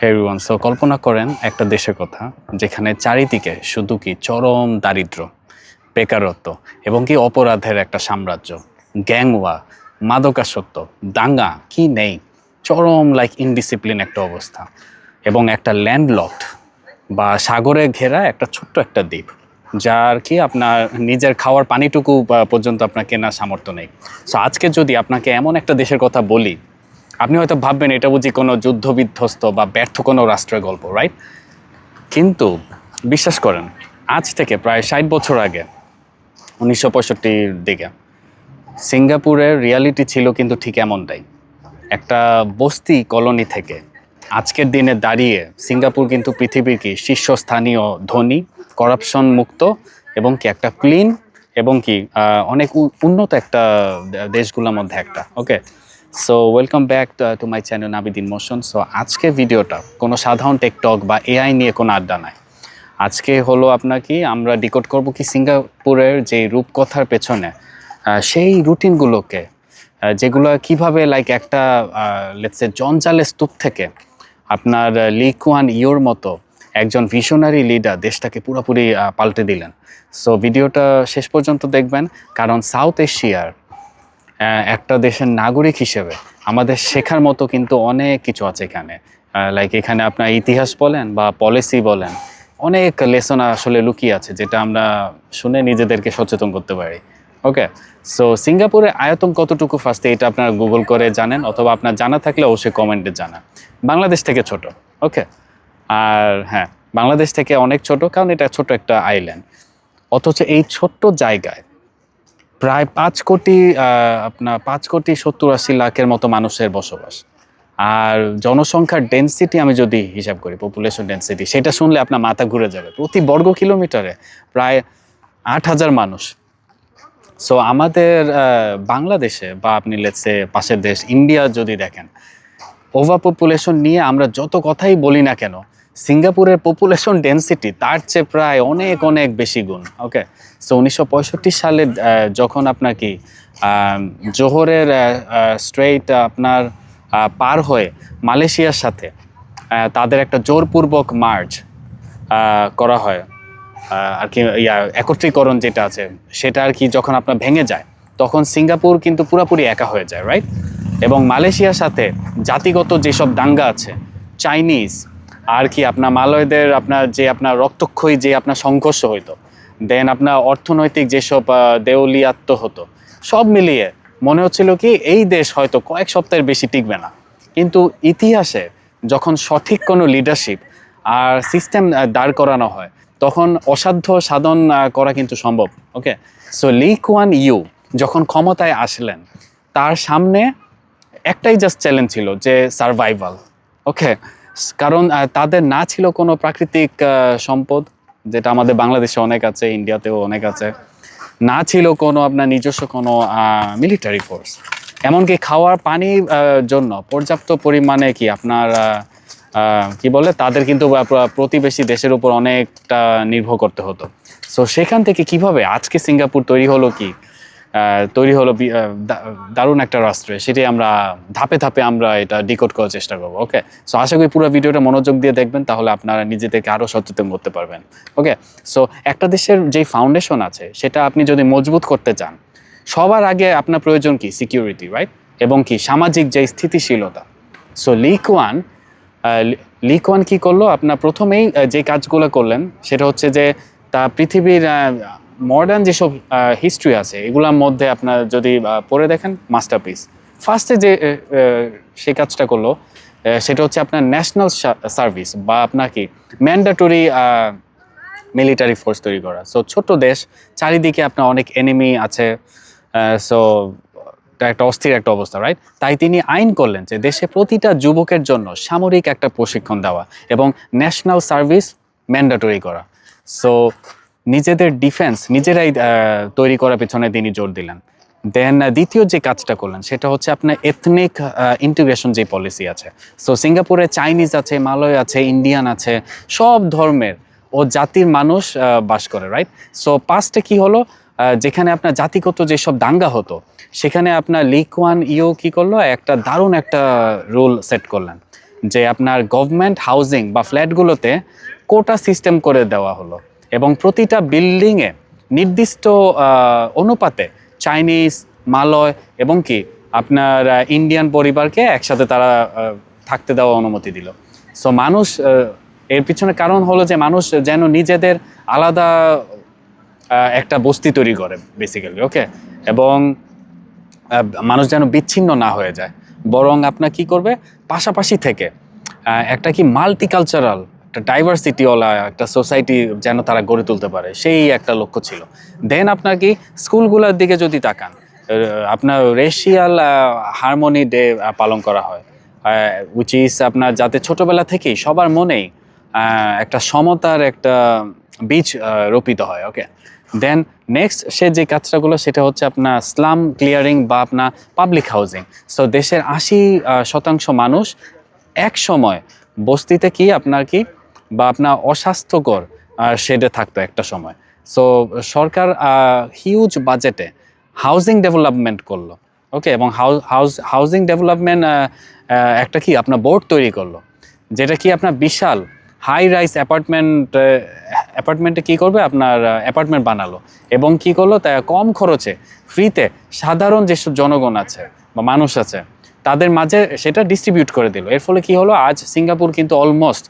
Everyone, so কল্পনা করেন একটা দেশের কথা যেখানে চারিদিকে শুধু কি চরম দারিদ্র্য, বেকারত্ব এবং কি অপরাধের একটা সাম্রাজ্য, গ্যাংওয়া, মাদকাসক্ত, দাঙ্গা কি নেই, চরম ইনডিসিপ্লিন একটা অবস্থা এবং একটা ল্যান্ডলকড বা সাগরে ঘেরা একটা ছোট্ট একটা দ্বীপ যার কি আপনার নিজের খাওয়ার পানিটুকু পর্যন্ত আপনার কেনার সামর্থ্য নেই। সো আজকে যদি আপনাকে এমন একটা দেশের কথা বলি, আপনি হয়তো ভাববেন এটা বুঝি কোনো যুদ্ধবিধ্বস্ত বা ব্যর্থ কোনো রাষ্ট্রের গল্প, রাইট? কিন্তু বিশ্বাস করেন, আজ থেকে প্রায় 60 বছর আগে 1965-র দিকে সিঙ্গাপুরের রিয়ালিটি ছিল কিন্তু ঠিক এমনটাই। একটা বস্তি কলোনি থেকে আজকের দিনে দাঁড়িয়ে সিঙ্গাপুর কিন্তু পৃথিবীর কি শীর্ষস্থানীয় ধনী, করাপশন মুক্ত এবং কি একটা ক্লিন এবং কি অনেক উন্নত একটা দেশগুলোর মধ্যে একটা। Okay, so welcome back to my channel Nabid in motion. So আজকে ভিডিওটা কোনো সাধারণ টেকটক বা এআই নিয়ে কোনো আড্ডা নাই। আজকে হলো আপনাকে আমরা ডিকোড করব কি সিঙ্গাপুরের যে রূপকথার পেছনে সেই রুটিনগুলোকে, যেগুলো কিভাবে একটা লেটস সে জঞ্জালের স্তূপ থেকে আপনার লি কুয়ান ইউর মতো একজন ভিশনারি লিডার দেশটাকে পুরোপুরি পাল্টে দিলেন। সো ভিডিওটা শেষ পর্যন্ত দেখবেন, কারণ সাউথ এশিয়ার একটা দেশের নাগরিক হিসেবে আমাদের শেখার মতো কিন্তু অনেক কিছু আছে এখানে। এখানে আপনার ইতিহাস বলেন বা পলিসি বলেন, অনেক লেসন আসলে লুকিয়ে আছে যেটা আমরা শুনে নিজেদেরকে সচেতন করতে পারি। ওকে, সো সিঙ্গাপুরের আয়তন কতটুকু ফার্স্টে এটা আপনারা গুগল করে জানেন, অথবা আপনার জানা থাকলে অবশ্যই কমেন্টে জানান। বাংলাদেশ থেকে ছোট, ওকে, আর হ্যাঁ, বাংলাদেশ থেকে অনেক ছোট, কারণ এটা ছোট একটা আইল্যান্ড। অথচ এই ছোট্ট জায়গায় প্রায় 5 কোটি 70-80 লাখের মতো মানুষের বসবাস। আর জনসংখ্যার ডেন্সিটি আমি যদি হিসাব করি, পপুলেশন ডেন্সিটি, সেটা শুনলে আপনার মাথা ঘুরে যাবে। প্রতি বর্গ কিলোমিটারে প্রায় 8,000 মানুষ। সো আমাদের বাংলাদেশে বা আপনি লেটসে পাশের দেশ ইন্ডিয়া যদি দেখেন, ওভার পপুলেশন নিয়ে আমরা যত কথাই বলি না কেন, সিঙ্গাপুরের পপুলেশন ডেন্সিটি তার চেয়ে প্রায় অনেক অনেক বেশি গুণ। ওকে, সো 1965 সালে যখন আপনার কি জোহরের স্ট্রেইট আপনার পার হয়ে মালয়েশিয়ার সাথে তাদের একটা জোরপূর্বক মার্জ করা হয়, আর কি একত্রীকরণ যেটা আছে সেটা আর কি যখন আপনার ভেঙে যায়, তখন সিঙ্গাপুর কিন্তু পুরোপুরি একা হয়ে যায়, রাইট? এবং মালয়েশিয়ার সাথে জাতিগত যেসব দাঙ্গা আছে, চাইনিজ আর কি আপনার মালয়দের আপনার যে আপনার রক্তক্ষয়ী যে আপনার সংঘর্ষ হইতো, দেন আপনার অর্থনৈতিক যেসব দেউলিয়াত্ব হতো, সব মিলিয়ে মনে হচ্ছিল কি এই দেশ হয়তো কয়েক সপ্তাহের বেশি টিকবে না। কিন্তু ইতিহাসে যখন সঠিক কোনো লিডারশিপ আর সিস্টেম দাঁড় করানো হয়, তখন অসাধ্য সাধন করা কিন্তু সম্ভব। ওকে, সো লি কুয়ান ইউ যখন ক্ষমতায় আসলেন, তার সামনে একটাই জাস্ট চ্যালেঞ্জ ছিল, যে সারভাইভাল। ওকে, কারণ তাদের না ছিল কোনো প্রাকৃতিক সম্পদ, যেটা আমাদের বাংলাদেশে অনেক আছে, ইন্ডিয়াতেও অনেক আছে। না ছিল কোনো আপনার নিজস্ব কোনো মিলিটারি ফোর্স, এমনকি খাওয়ার পানির জন্য পর্যাপ্ত পরিমাণে কি আপনার কি বলে তাদের কিন্তু প্রতিবেশী দেশের উপর অনেকটা নির্ভর করতে হতো। সো সেখান থেকে কিভাবে আজকে সিঙ্গাপুর তৈরি হলো দারুণ একটা রাষ্ট্রে, সেটাই আমরা ধাপে ধাপে আমরা এটা ডিকোড করার চেষ্টা করবো। ওকে, সো আশা করি পুরো ভিডিওটা মনোযোগ দিয়ে দেখবেন, তাহলে আপনারা নিজেদেরকে আরও সচেতন করতে পারবেন। ওকে, সো একটা দেশের যেই ফাউন্ডেশন আছে সেটা আপনি যদি মজবুত করতে চান, সবার আগে আপনার প্রয়োজন কি সিকিউরিটি, রাইট? এবং কি সামাজিক যে স্থিতিশীলতা। সো লি কুয়ান কি করলো, আপনার প্রথমেই যে কাজগুলো করলেন সেটা হচ্ছে যে তা পৃথিবীর মডার্ন যেসব হিস্ট্রি আছে এগুলোর মধ্যে আপনার যদি পড়ে দেখেন, মাস্টারপিস। ফার্স্টে যে সে কাজটা করলো সেটা হচ্ছে আপনার ন্যাশনাল সার্ভিস বা আপনার কি ম্যান্ডেটরি মিলিটারি ফোর্স তৈরি করা। সো ছোট্ট দেশ, চারিদিকে আপনার অনেক এনিমি আছে, সো এটা একটা অস্থির একটা অবস্থা, রাইট? তাই তিনি আইন করলেন যে দেশে প্রতিটা যুবকের জন্য সামরিক একটা প্রশিক্ষণ দেওয়া এবং ন্যাশনাল সার্ভিস ম্যান্ডেটরি করা। সো নিজেদের ডিফেন্স নিজেরাই তৈরি করার পেছনে তিনি জোর দিলেন। দেন দ্বিতীয় যে কাজটা করলেন সেটা হচ্ছে আপনার এথনিক ইন্টিগ্রেশন যে পলিসি আছে। সো সিঙ্গাপুরে চাইনিজ আছে, মালয় আছে, ইন্ডিয়ান আছে, সব ধর্মের ও জাতির মানুষ বাস করে, রাইট? সো পাস্টে কি হলো, যেখানে আপনার জাতিগত যেসব দাঙ্গা হতো, সেখানে আপনার লি কুয়ান ইউ কি করলো, একটা দারুণ একটা রুল সেট করলেন, যে আপনার গভর্নমেন্ট হাউজিং বা ফ্ল্যাটগুলোতে কোটা সিস্টেম করে দেওয়া হলো এবং প্রতিটা বিল্ডিংয়ে নির্দিষ্ট অনুপাতে চাইনিজ, মালয় এবং কি আপনার ইন্ডিয়ান পরিবারকে একসাথে তারা থাকতে দেওয়া অনুমতি দিল। সো মানুষ এর পিছনে কারণ হলো যে মানুষ যেন নিজেদের আলাদা একটা বস্তি তৈরি করে বেসিক্যালি, ওকে, এবং মানুষ যেন বিচ্ছিন্ন না হয়ে যায়, বরং আপনার কি করবে পাশাপাশি থেকে একটা কি মাল্টিকালচারাল একটা ডাইভার্সিটিওয়ালা একটা সোসাইটি যেন তারা গড়ে তুলতে পারে, সেই একটা লক্ষ্য ছিল। দেন আপনার কি স্কুলগুলোর দিকে যদি তাকান, আপনার রেশিয়াল হারমোনি ডে পালন করা হয়, উইচ ইজ আপনার যাতে ছোটবেলা থেকেই সবার মনেই একটা সমতার একটা বীজ রোপিত হয়, ওকে। দেন নেক্সট সে যে কাজটাগুলো সেটা হচ্ছে আপনার স্লাম ক্লিয়ারিং বা আপনার পাবলিক হাউজিং। সো দেশের 80% মানুষ এক সময় বস্তিতে কি আপনার কি বা আপনার অস্বাস্থ্যকর শেডে থাকতো একটা সময়। সো সরকার হিউজ বাজেটে হাউজিং ডেভেলপমেন্ট করলো, ওকে, এবং হাউজিং ডেভেলপমেন্ট একটা কি আপনার বোর্ড তৈরি করলো, যেটা কি আপনার বিশাল হাই রাইজ অ্যাপার্টমেন্টে কী করবে আপনার অ্যাপার্টমেন্ট বানালো এবং কি করলো তা কম খরচে ফ্রিতে সাধারণ যেসব জনগণ আছে বা মানুষ আছে তাদের মাঝে সেটা ডিস্ট্রিবিউট করে দিল। এর ফলে কি হলো, আজ সিঙ্গাপুর কিন্তু অলমোস্ট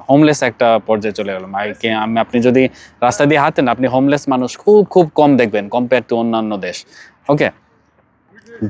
হোমলেস একটা পর্যায়ে চলে গেল। আপনি যদি রাস্তা দিয়ে হাঁটেন আপনি হোমলেস মানুষ খুব খুব কম দেখবেন কম্পেয়ার টু অন্যান্য দেশ, ওকে।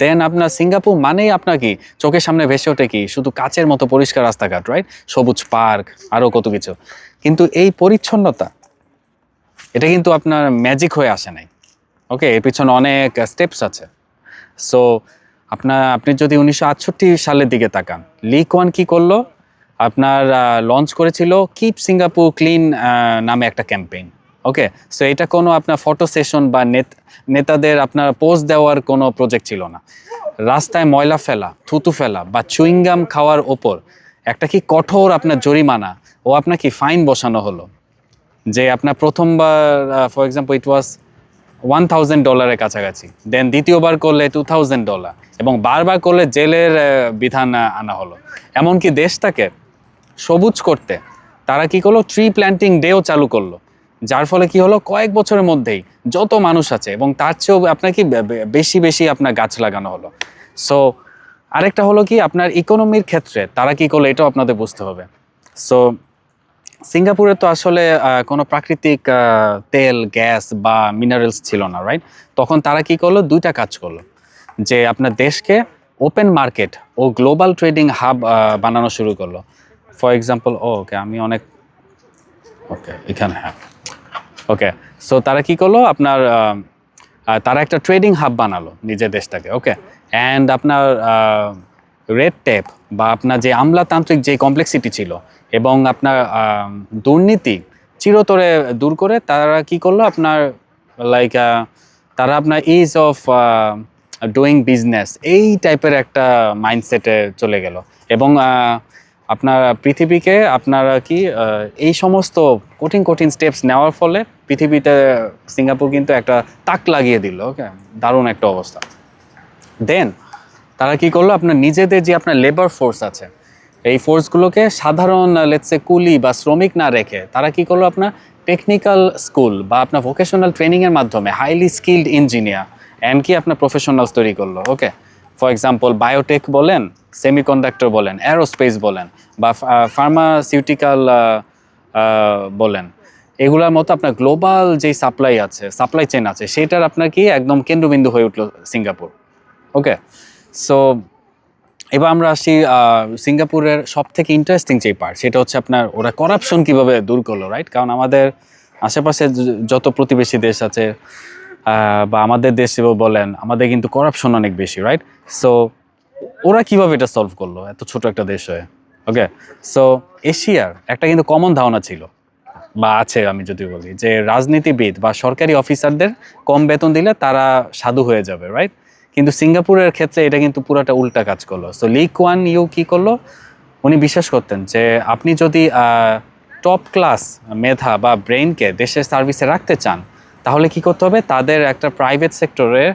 দেন আপনার সিঙ্গাপুর মানেই আপনার কি চোখের সামনে ভেসে ওঠে কি শুধু কাচের মতো পরিষ্কার রাস্তাঘাট, রাইট, সবুজ পার্ক, আরও কত কিছু। কিন্তু এই পরিচ্ছন্নতা এটা কিন্তু আপনার ম্যাজিক হয়ে আসে নাই, ওকে, এর পিছনে অনেক স্টেপস আছে। সো আপনি যদি 1968 সালের দিকে তাকান, লি কোয়ান কি করলো, আপনার লঞ্চ করেছিল কিপ সিঙ্গাপুর ক্লিন নামে একটা ক্যাম্পেইন, ওকে। সো এটা কোনো আপনার ফটো সেশন বা নেতাদের আপনার পোস্ট দেওয়ার কোনো প্রজেক্ট ছিল না। রাস্তায় ময়লা ফেলা, থুতু ফেলা বা চুইংগাম খাওয়ার ওপর একটা কি কঠোর আপনার জরিমানা ও আপনার কি ফাইন বসানো হলো, যে আপনার প্রথমবার ফর এক্সাম্পল ইট ওয়াজ $1000 কাছাকাছি, দেন দ্বিতীয়বার করলে $2000 এবং বারবার করলে জেলের বিধান আনা হলো। এমনকি দেশটাকে সবুজ করতে তারা কি করলো ট্রি প্ল্যান্টিং ডেও চালু করলো, যার ফলে কি হলো কয়েক বছরের মধ্যেই যত মানুষ আছে এবং তার চেয়েও আপনার কি বেশি বেশি আপনার গাছ লাগানো হলো। সো আরেকটা হলো কি আপনার ইকোনমির ক্ষেত্রে তারা কি করলো এটাও আপনাদের বুঝতে হবে। সো সিঙ্গাপুরে তো আসলে কোনো প্রাকৃতিক তেল, গ্যাস বা মিনারেলস ছিল না, রাইট। তখন তারা কি করলো দুইটা কাজ করলো, যে আপনার দেশকে ওপেন মার্কেট ও গ্লোবাল ট্রেডিং হাব বানানো শুরু করলো। ফর এক্সাম্পল ওকে আমি অনেক ওকে এখানে হ্যাঁ ওকে। সো তারা কি করলো আপনার তারা একটা ট্রেডিং হাব বানালো নিজের দেশটাকে, ওকে। অ্যান্ড আপনার রেড টেপ বা আপনার যে আমলাতান্ত্রিক যে কমপ্লেক্সিটি ছিল এবং আপনার দুর্নীতি চিরতরে দূর করে তারা কি করলো আপনার লাইক তারা আপনার ইজ অফ ডুইং বিজনেস এই টাইপের একটা মাইন্ডসেটে চলে গেল এবং আপনার পৃথিবীকে আপনারা কি এই সমস্ত কঠিন কঠিন স্টেপস নেওয়ার ফলে পৃথিবীতে সিঙ্গাপুর কিন্তু একটা তাক লাগিয়ে দিল, ওকে, দারুণ একটা অবস্থা। দেন তারা কি করলো আপনার নিজেদের যে আপনার লেবার ফোর্স আছে এই ফোর্সগুলোকে সাধারণ লেটসে কুলি বা শ্রমিক না রেখে তারা কি করলো আপনার টেকনিক্যাল স্কুল বা আপনার ভোকেশনাল ট্রেনিংয়ের মাধ্যমে হাইলি স্কিল্ড ইঞ্জিনিয়ার অ্যান্ড কি আপনার প্রফেশনালস তৈরি করলো, ওকে। ফর এক্সাম্পল বায়োটেক বলেন, সেমিকন্ডাক্টর বলেন, অ্যারোস্পেস বলেন বা ফার্মাসিউটিক্যাল বলেন, এগুলোর মতো আপনার গ্লোবাল যেই সাপ্লাই চেন আছে সেটার আপনার কি একদম কেন্দ্রবিন্দু হয়ে উঠলো সিঙ্গাপুর, ওকে। সো এবার আমরা আসি সিঙ্গাপুরের সব থেকে ইন্টারেস্টিং যে পার্ট সেটা হচ্ছে আপনার ওরা করাপশন কিভাবে দূর করলো, রাইট। কারণ আমাদের আশেপাশে যত প্রতিবেশী দেশ আছে বা আমাদের দেশেও বলেন আমাদের কিন্তু করাপশন অনেক বেশি, রাইট। সো ওরা কিভাবে এটা সলভ করলো এত ছোট একটা দেশ হয়ে, ওকে। সো এশিয়ার একটা কিন্তু কমন ধারণা ছিল বা আছে, আমি যদি বলি যে রাজনীতিবিদ বা সরকারি অফিসারদের কম বেতন দিলে তারা সাধু হয়ে যাবে, রাইট। কিন্তু সিঙ্গাপুরের ক্ষেত্রে এটা কিন্তু পুরাটা উল্টা কাজ করলো। সো লি কোয়ান ইউ কী করলো, উনি বিশ্বাস করতেন যে আপনি যদি টপ ক্লাস মেধা বা ব্রেইনকে দেশের সার্ভিসে রাখতে চান তাহলে কি করতে হবে, তাদের একটা প্রাইভেট সেক্টরে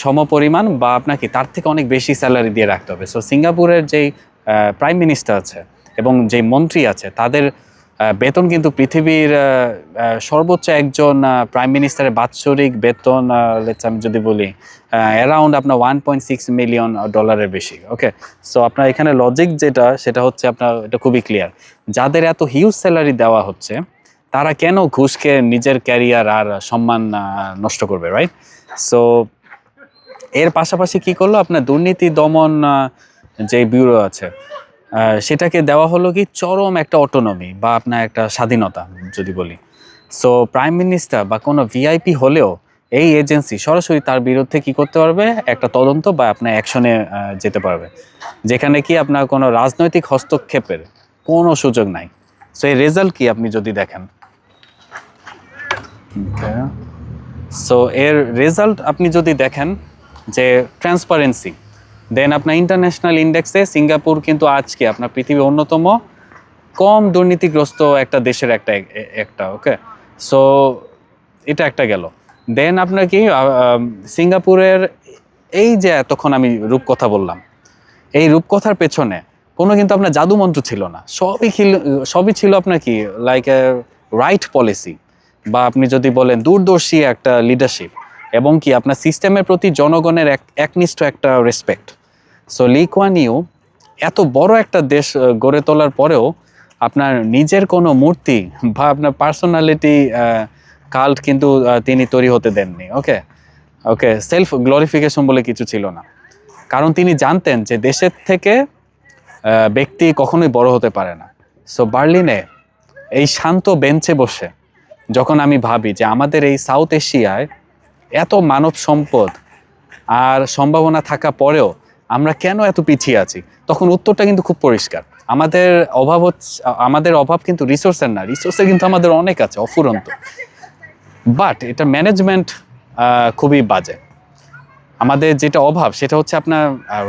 সমপরিমাণ বা আপনাকে তার থেকে অনেক বেশি স্যালারি দিয়ে রাখতে হবে। সো সিঙ্গাপুরের যেই প্রাইম মিনিস্টার আছে এবং যেই মন্ত্রী আছে তাদের বেতন কিন্তু পৃথিবীর সর্বোচ্চ একজন প্রাইম মিনিস্টারের বাৎসরিক বেতন লেটস আমি যদি বলি অ্যারাউন্ড আপনার $1.6 মিলিয়ন বেশি। ওকে, সো আপনার এখানে লজিক যেটা সেটা হচ্ছে আপনার এটা খুবই ক্লিয়ার, যাদের এত হিউজ স্যালারি দেওয়া হচ্ছে তারা কেন ঘুষ খেয়ে নিজের ক্যারিয়ার আর সম্মান নষ্ট করবে, রাইট? সো এর পাশাপাশি কি করলো আপনার দুর্নীতি দমন যে ব্যুরো আছে সেটাকে দেওয়া হলো কি চরম একটা অটোনমি বা আপনার একটা স্বাধীনতা যদি বলি। সো প্রাইম মিনিস্টার বা কোনো ভিআইপি হলেও এই এজেন্সি সরাসরি তার বিরুদ্ধে কি করতে পারবে, একটা তদন্ত বা আপনার অ্যাকশনে যেতে পারবে, যেখানে কি আপনার কোনো রাজনৈতিক হস্তক্ষেপের কোনো সুযোগ নাই। সো এই রেজাল্ট কি আপনি যদি দেখেন, সো এর রেজাল্ট আপনি যদি দেখেন যে ট্রান্সপারেন্সি, দেন আপনার ইন্টারন্যাশনাল ইন্ডেক্সে সিঙ্গাপুর কিন্তু আজকে আপনার পৃথিবীর অন্যতম কম দুর্নীতিগ্রস্ত একটা দেশের একটা ওকে। সো এটা একটা গেল। দেন আপনার কি সিঙ্গাপুরের এই যে এতক্ষণ আমি রূপকথা বললাম, এই রূপকথার পেছনে কোনো কিন্তু আপনার জাদুমন্ত্র ছিল না, সবই ছিল আপনার কি লাইক রাইট পলিসি বা আপনি যদি বলেন দূরদর্শী একটা লিডারশিপ এবং কি আপনার সিস্টেমের প্রতি জনগণের একনিষ্ঠ একটা রেসপেক্ট। সো লি কুয়ান ইউ এত বড় একটা দেশ গড়ে তোলার পরেও আপনার নিজের কোনো মূর্তি বা আপনার পার্সোনালিটি কাল্ট কিন্তু তিনি তৈরি হতে দেননি। ওকে ওকে, সেলফ গ্লোরিফিকেশন বলে কিছু ছিল না, কারণ তিনি জানতেন যে দেশের থেকে ব্যক্তি কখনোই বড় হতে পারে না। সো বার্লিনে এই শান্ত বেঞ্চে বসে যখন আমি ভাবি যে আমাদের এই সাউথ এশিয়ায় এত মানব সম্পদ আর সম্ভাবনা থাকা পরেও আমরা কেন এত পিছিয়ে আছি, তখন উত্তরটা কিন্তু খুব পরিষ্কার। আমাদের অভাব কিন্তু রিসোর্সের না, রিসোর্সের কিন্তু আমাদের অনেক আছে অফুরন্ত, বাট এটা ম্যানেজমেন্ট খুবই বাজে। আমাদের যেটা অভাব সেটা হচ্ছে আপনার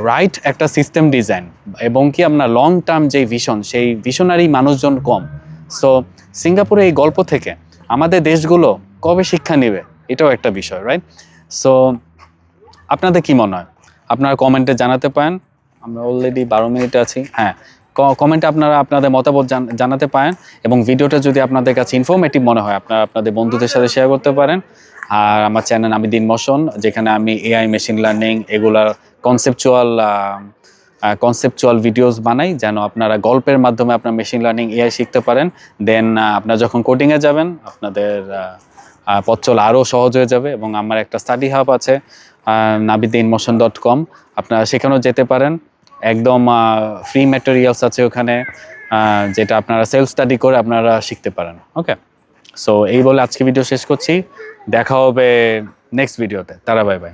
রাইট একটা সিস্টেম ডিজাইন এবং কি আপনার লং টার্ম যেই ভিশন, সেই ভিশনারি মানুষজন কম। সো সিঙ্গাপুরে এই গল্প থেকে আমাদের দেশগুলো কবে শিক্ষা নেবে, এটাও একটা বিষয়, রাইট? সো আপনাদের কি মনে হয় আপনারা কমেন্টে জানাতে পারেন। আমরা অলরেডি 12 মিনিটে আছি। হ্যাঁ, কমেন্টে আপনারা আপনাদের মতামত জানাতে পারেন এবং ভিডিওটা যদি আপনাদের কাছে ইনফরমেটিভ মনে হয় আপনারা আপনাদের বন্ধুদের সাথে শেয়ার করতে পারেন। আর আমার চ্যানেল নাবিদ ইন মোশন, যেখানে আমি এআই, মেশিন লার্নিং এগুলার কনসেপচুয়াল ভিডিওস বানাই যেন আপনারা গল্পের মাধ্যমে আপনার মেশিন লার্নিং এআই শিখতে পারেন। দেন আপনারা যখন কোডিংয়ে যাবেন আপনাদের পথ চলা আরও সহজ হয়ে যাবে। এবং আমার একটা স্টাডি হাব আছে nabiddinmotion.com, আপনারা সেখানেও যেতে পারেন। একদম ফ্রি ম্যাটেরিয়ালস আছে ওখানে, যেটা আপনারা সেলফ স্টাডি করে আপনারা শিখতে পারেন। ওকে, সো এই বলে আজকে ভিডিও শেষ করছি, দেখা হবে নেক্সট ভিডিওতে। তারা বাই বাই।